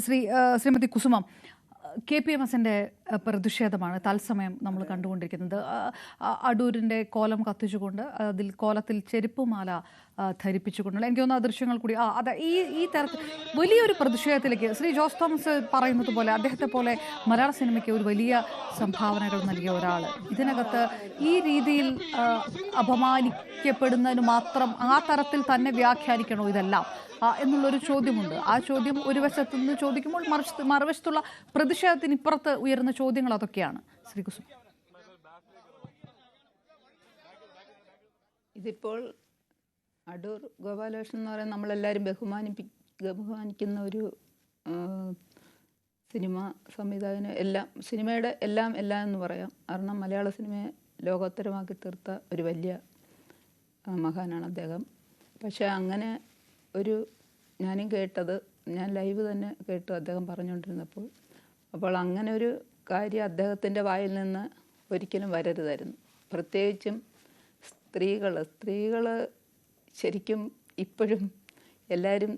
ശ്രീമതി കുസുമം, KPMSന്റെ പ്രതിഷേധമാണ് തത്സമയം നമ്മൾ കണ്ടുകൊണ്ടിരിക്കുന്നത്. അടൂരിൻ്റെ കോലം കത്തിച്ചുകൊണ്ട് അതിൽ കോലത്തിൽ ചെരുപ്പുമാല ധരിപ്പിച്ചുകൊണ്ടുള്ള എനിക്ക് തോന്നുന്ന ദൃശ്യങ്ങൾ കൂടി അതെ ഈ തരത്തിൽ വലിയൊരു പ്രതിഷേധത്തിലേക്ക് ശ്രീ ജോസ് തോമസ് പറയുന്നത് പോലെ അദ്ദേഹത്തെ പോലെ മലയാള സിനിമയ്ക്ക് ഒരു വലിയ സംഭാവനകൾ നൽകിയ ഒരാൾ ഇതിനകത്ത് ഈ രീതിയിൽ അപമാനിക്കപ്പെടുന്നതിന് മാത്രം ആ തരത്തിൽ തന്നെ വ്യാഖ്യാനിക്കണോ ഇതെല്ലാം എന്നുള്ളൊരു ചോദ്യമുണ്ട്. ആ ചോദ്യം ഒരു വശത്തു നിന്ന് ചോദിക്കുമ്പോൾ മറുവശത്തുള്ള പ്രതിഷേധത്തിന് ഇപ്പുറത്ത് ഉയരുന്ന ചോദ്യങ്ങൾ അതൊക്കെയാണ്. ശ്രീ കുസും, ഇതിപ്പോൾ അടൂർ ഗോപാലകൃഷ്ണൻ എന്ന് പറയുന്നത് നമ്മളെല്ലാവരും ബഹുമാനിക്കുന്ന ഒരു സിനിമ സംവിധായകന് സിനിമയുടെ എല്ലാം എന്ന് പറയാം. കാരണം മലയാള സിനിമയെ ലോകോത്തരമാക്കി തീർത്ത ഒരു വലിയ മഹാനാണ് അദ്ദേഹം. പക്ഷേ അങ്ങനെ ഞാനും കേട്ടത്, ഞാൻ ലൈവ് തന്നെ കേട്ടു അദ്ദേഹം പറഞ്ഞുകൊണ്ടിരുന്നപ്പോൾ. അപ്പോൾ അങ്ങനെ ഒരു കാര്യം അദ്ദേഹത്തിൻ്റെ വായിൽ നിന്ന് ഒരിക്കലും വരരുതായിരുന്നു. പ്രത്യേകിച്ചും സ്ത്രീകൾ ശരിക്കും ഇപ്പോഴും എല്ലാവരും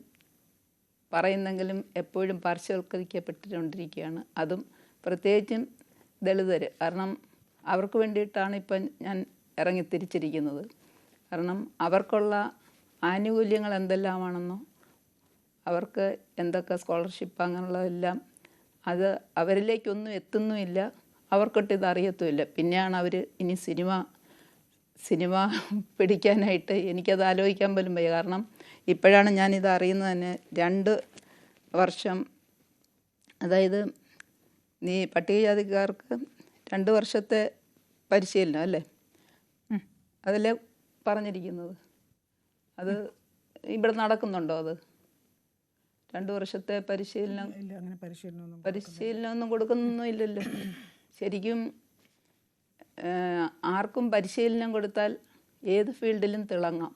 പറയുന്നെങ്കിലും എപ്പോഴും പാർശ്വവൽക്കരിക്കപ്പെട്ടുകൊണ്ടിരിക്കുകയാണ്. അതും പ്രത്യേകിച്ചും ദളിതർ. കാരണം അവർക്ക് വേണ്ടിയിട്ടാണ് ഇപ്പം ഞാൻ ഇറങ്ങിത്തിരിച്ചിരിക്കുന്നത്. കാരണം അവർക്കുള്ള ആനുകൂല്യങ്ങൾ എന്തെല്ലാമാണെന്നോ അവർക്ക് എന്തൊക്കെ സ്കോളർഷിപ്പ് അങ്ങനെയുള്ളതെല്ലാം അത് അവരിലേക്കൊന്നും എത്തുന്നുമില്ല. അവർക്കൊട്ട് ഇത് അറിയത്തുമില്ല. പിന്നെയാണ് അവർ ഇനി സിനിമ പിടിക്കാനായിട്ട് എനിക്കത് ആലോചിക്കാൻ പോലും വയ്യ. കാരണം ഇപ്പോഴാണ് ഞാനിത് അറിയുന്നത് തന്നെ. 2 വർഷം, അതായത് ഈ പട്ടികജാതിക്കാർക്ക് 2 വർഷത്തെ പരിശീലനം അല്ലേ, അതല്ലേ പറഞ്ഞിരിക്കുന്നത്? അത് ഇവിടെ നടക്കുന്നുണ്ടോ? അത് 2 വർഷത്തെ പരിശീലനമൊന്നും കൊടുക്കുന്നൊന്നും ഇല്ലല്ലോ. ശരിക്കും ആർക്കും പരിശീലനം കൊടുത്താൽ ഏത് ഫീൽഡിലും തിളങ്ങാം.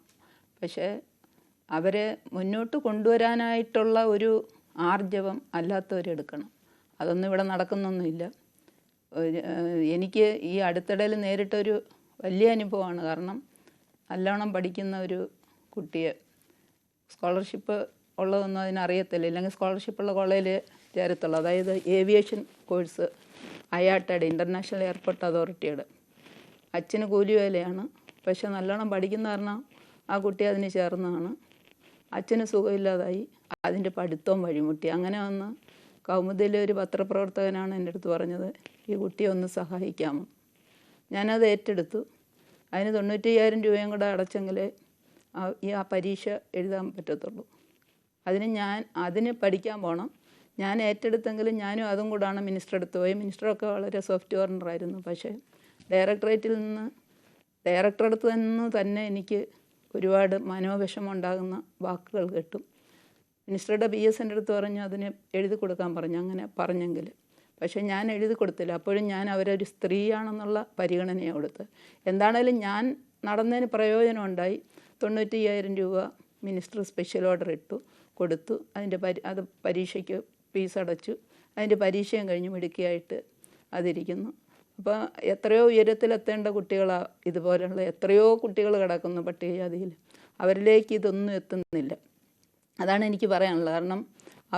പക്ഷേ അവരെ മുന്നോട്ട് കൊണ്ടുവരാനായിട്ടുള്ള ഒരു ആർജവം അല്ലാത്തവരെടുക്കണം. അതൊന്നും ഇവിടെ നടക്കുന്നൊന്നുമില്ല. എനിക്ക് ഈ അടുത്തിടയിൽ നേരിട്ടൊരു വലിയ അനുഭവമാണ്. കാരണം നല്ലോണം പഠിക്കുന്ന ഒരു കുട്ടിയെ സ്കോളർഷിപ്പ് ഉള്ളതൊന്നും അതിനറിയത്തില്ല. ഇല്ലെങ്കിൽ സ്കോളർഷിപ്പുള്ള കോളേജിൽ ചേരത്തുള്ളൂ. അതായത് ഏവിയേഷൻ കോഴ്സ് അയാട്ടയുടെ ഇൻ്റർനാഷണൽ എയർപോർട്ട് അതോറിറ്റിയുടെ. അച്ഛന് കൂലി വേലയാണ്. പക്ഷെ നല്ലോണം പഠിക്കുന്ന കാരണം ആ കുട്ടി അതിന് ചേർന്നതാണ്. അച്ഛന് സുഖമില്ലാതായി, അതിൻ്റെ പഠിത്തവും വഴിമുട്ടി. അങ്ങനെ വന്ന് കൗമുദിയിലെ ഒരു പത്രപ്രവർത്തകനാണ് എൻ്റെ അടുത്ത് പറഞ്ഞത്, ഈ കുട്ടിയെ ഒന്ന് സഹായിക്കാമോ? ഞാനത് ഏറ്റെടുത്തു. അതിന് 95,000 രൂപയും കൂടെ അടച്ചെങ്കിലേ ആ പരീക്ഷ എഴുതാൻ പറ്റത്തുള്ളൂ. അതിന് പഠിക്കാൻ പോകണം. ഞാൻ ഏറ്റെടുത്തെങ്കിലും ഞാനും അതും കൂടാണ് മിനിസ്റ്റർ അടുത്ത് പോയി. മിനിസ്റ്ററൊക്കെ വളരെ സോഫ്റ്റ് കോർണറായിരുന്നു. പക്ഷേ ഡയറക്ടർ അടുത്ത് നിന്ന് തന്നെ എനിക്ക് ഒരുപാട് മനോവിഷമം ഉണ്ടാകുന്ന വാക്കുകൾ കേട്ടു. മിനിസ്റ്ററുടെ PSൻ്റെ അടുത്ത് പറഞ്ഞു അതിന് എഴുതി കൊടുക്കാൻ പറഞ്ഞു. അങ്ങനെ പറഞ്ഞെങ്കിൽ പക്ഷേ ഞാൻ എഴുതി കൊടുത്തില്ല. അപ്പോഴും ഞാൻ അവരൊരു സ്ത്രീയാണെന്നുള്ള പരിഗണനയാണ് കൊടുത്ത്. എന്താണേലും ഞാൻ നടന്നതിന് പ്രയോജനം ഉണ്ടായി. 95,000 രൂപ മിനിസ്റ്റർ സ്പെഷ്യൽ ഓർഡർ കൊടുത്തു. അത് പരീക്ഷയ്ക്ക് ഫീസ് അടച്ചു. അതിൻ്റെ പരീക്ഷയും കഴിഞ്ഞ് മിടുക്കിയായിട്ട് അതിരിക്കുന്നു. അപ്പോൾ എത്രയോ ഉയരത്തിലെത്തേണ്ട കുട്ടികളാണ് ഇതുപോലെയുള്ള എത്രയോ കുട്ടികൾ കിടക്കുന്നു പട്ടികജാതിയിൽ. അവരിലേക്ക് ഇതൊന്നും എത്തുന്നില്ല. അതാണ് എനിക്ക് പറയാനുള്ളത്. കാരണം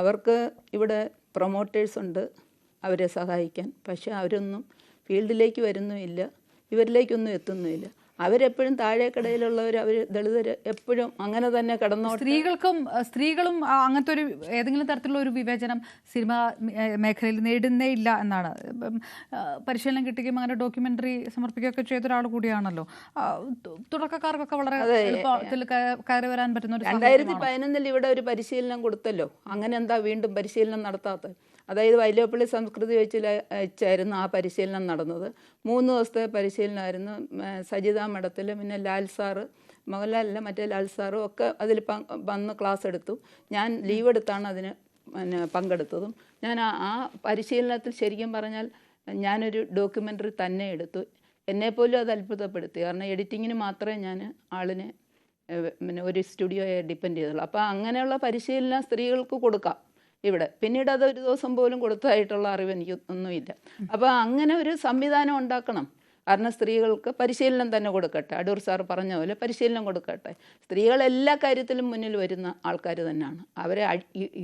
അവർക്ക് ഇവിടെ പ്രൊമോട്ടേഴ്സ് ഉണ്ട് അവരെ സഹായിക്കാൻ. പക്ഷേ അവരൊന്നും ഫീൽഡിലേക്ക് വരുന്നുമില്ല, ഇവരിലേക്കൊന്നും എത്തുന്നുമില്ല. അവരെപ്പോഴും താഴേക്കടയിലുള്ളവർ, അവർ ദളിതർ എപ്പോഴും അങ്ങനെ തന്നെ കിടന്നോ. സ്ത്രീകളും അങ്ങനത്തെ ഒരു ഏതെങ്കിലും തരത്തിലുള്ള ഒരു വിവേചനം സിനിമ മേഖലയിൽ നേടുന്നേ ഇല്ല എന്നാണ്. പരിശീലനം കിട്ടുകയും അങ്ങനെ ഡോക്യുമെൻ്ററി സമർപ്പിക്കുകയൊക്കെ ചെയ്ത ഒരാൾ കൂടിയാണല്ലോ. തുടക്കക്കാർക്കൊക്കെ വളരെ എളുപ്പത്തിൽ കയറി വരാൻ പറ്റുന്ന ഒരു 2011 ഇവിടെ ഒരു പരിശീലനം കൊടുത്തല്ലോ. അങ്ങനെ എന്താ വീണ്ടും പരിശീലനം നടത്താത്തത്? അതായത് വൈലോപ്പള്ളി സംസ്കൃതി വെച്ചായിരുന്നു ആ പരിശീലനം നടന്നത്. 3 ദിവസത്തെ പരിശീലനമായിരുന്നു. സജിത മഠത്തിൽ, പിന്നെ ലാൽ സാറ്, മോഹൻലാലില്ല മറ്റേ ലാൽ സാറും ഒക്കെ അതിൽ വന്ന് ക്ലാസ് എടുത്തു. ഞാൻ ലീവ് എടുത്താണ് അതിന് പങ്കെടുത്തതും. ഞാൻ ആ പരിശീലനത്തിൽ ശരിക്കും പറഞ്ഞാൽ ഞാനൊരു ഡോക്യുമെൻ്ററി തന്നെ എടുത്തു. എന്നെപ്പോലും അത് അത്ഭുതപ്പെടുത്തി. കാരണം എഡിറ്റിങ്ങിന് മാത്രമേ ഞാൻ ആളിനെ ഒരു സ്റ്റുഡിയോയെ ഡിപ്പെൻഡ് ചെയ്തുള്ളൂ. അപ്പോൾ അങ്ങനെയുള്ള പരിശീലനം സ്ത്രീകൾക്ക് കൊടുക്കാം ഇവിടെ. പിന്നീട് അതൊരു ദിവസം പോലും കൊടുത്തതായിട്ടുള്ള അറിവ് എനിക്ക് ഒന്നുമില്ല. അപ്പോൾ അങ്ങനെ ഒരു സംവിധാനം ഉണ്ടാക്കണം. കാരണം സ്ത്രീകൾക്ക് പരിശീലനം തന്നെ കൊടുക്കട്ടെ. അടൂർ സാർ പറഞ്ഞ പോലെ പരിശീലനം കൊടുക്കട്ടെ. സ്ത്രീകൾ എല്ലാ കാര്യത്തിലും മുന്നിൽ വരുന്ന ആൾക്കാർ തന്നെയാണ്. അവരെ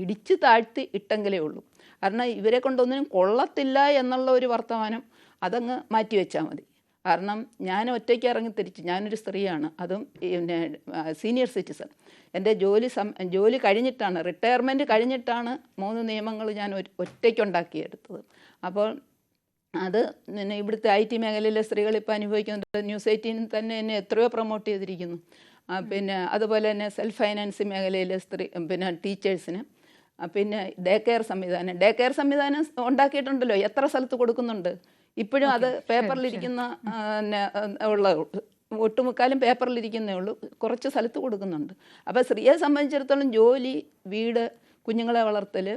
ഇടിച്ചു താഴ്ത്തി ഇട്ടെങ്കിലേ ഉള്ളൂ. കാരണം ഇവരെ കൊണ്ടൊന്നിനും കൊള്ളത്തില്ല എന്നുള്ള ഒരു വർത്തമാനം അതങ്ങ് മാറ്റിവെച്ചാൽ മതി. കാരണം ഞാൻ ഒറ്റയ്ക്ക് ഇറങ്ങി തിരിച്ച്, ഞാനൊരു സ്ത്രീയാണ്, അതും പിന്നെ സീനിയർ സിറ്റിസൺ. എൻ്റെ ജോലി കഴിഞ്ഞിട്ടാണ്, റിട്ടയർമെൻറ്റ് കഴിഞ്ഞിട്ടാണ് 3 നിയമങ്ങൾ ഞാൻ ഒറ്റയ്ക്കുണ്ടാക്കിയെടുത്തത്. അപ്പോൾ അത് പിന്നെ ഇവിടുത്തെ IT മേഖലയിലെ സ്ത്രീകൾ ഇപ്പോൾ അനുഭവിക്കുന്നുണ്ട്. ന്യൂസ് 18 തന്നെ എന്നെ എത്രയോ പ്രൊമോട്ട് ചെയ്തിരിക്കുന്നു. പിന്നെ അതുപോലെ തന്നെ സെൽഫ് ഫൈനാൻസിങ് മേഖലയിലെ പിന്നെ ടീച്ചേഴ്സിന്, പിന്നെ ഡേ കെയർ സംവിധാനം ഉണ്ടാക്കിയിട്ടുണ്ടല്ലോ, എത്ര സ്ഥലത്ത് കൊടുക്കുന്നുണ്ട്. ഇപ്പോഴും അത് പേപ്പറിലിരിക്കുന്ന ഉള്ള ഒട്ടുമുക്കാലും പേപ്പറിലിരിക്കുന്നേ ഉള്ളൂ, കുറച്ച് സ്ഥലത്ത് കൊടുക്കുന്നുണ്ട്. അപ്പോൾ സ്ത്രീയെ സംബന്ധിച്ചിടത്തോളം ജോലി, വീട്, കുഞ്ഞുങ്ങളെ വളർത്തൽ,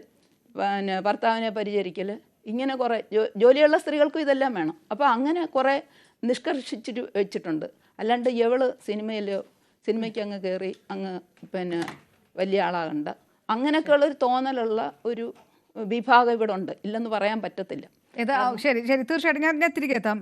പിന്നെ ഭർത്താവിനെ പരിചരിക്കൽ, ഇങ്ങനെ കുറേ ജോലിയുള്ള സ്ത്രീകൾക്കും ഇതെല്ലാം വേണം. അപ്പോൾ അങ്ങനെ കുറേ നിഷ്കർഷിച്ചിട്ട് വെച്ചിട്ടുണ്ട്. അല്ലാണ്ട് സിനിമയ്ക്ക് അങ്ങ് കയറി അങ്ങ് പിന്നെ വലിയ ആളാകണ്ട, അങ്ങനെയൊക്കെയുള്ളൊരു തോന്നലുള്ള ഒരു വിഭാഗം ഇവിടെ ഉണ്ട്. ഇല്ലെന്ന് പറയാൻ പറ്റത്തില്ല. ശരി തീർച്ചയായിട്ടും ഞാൻ തിരികെ എത്താം.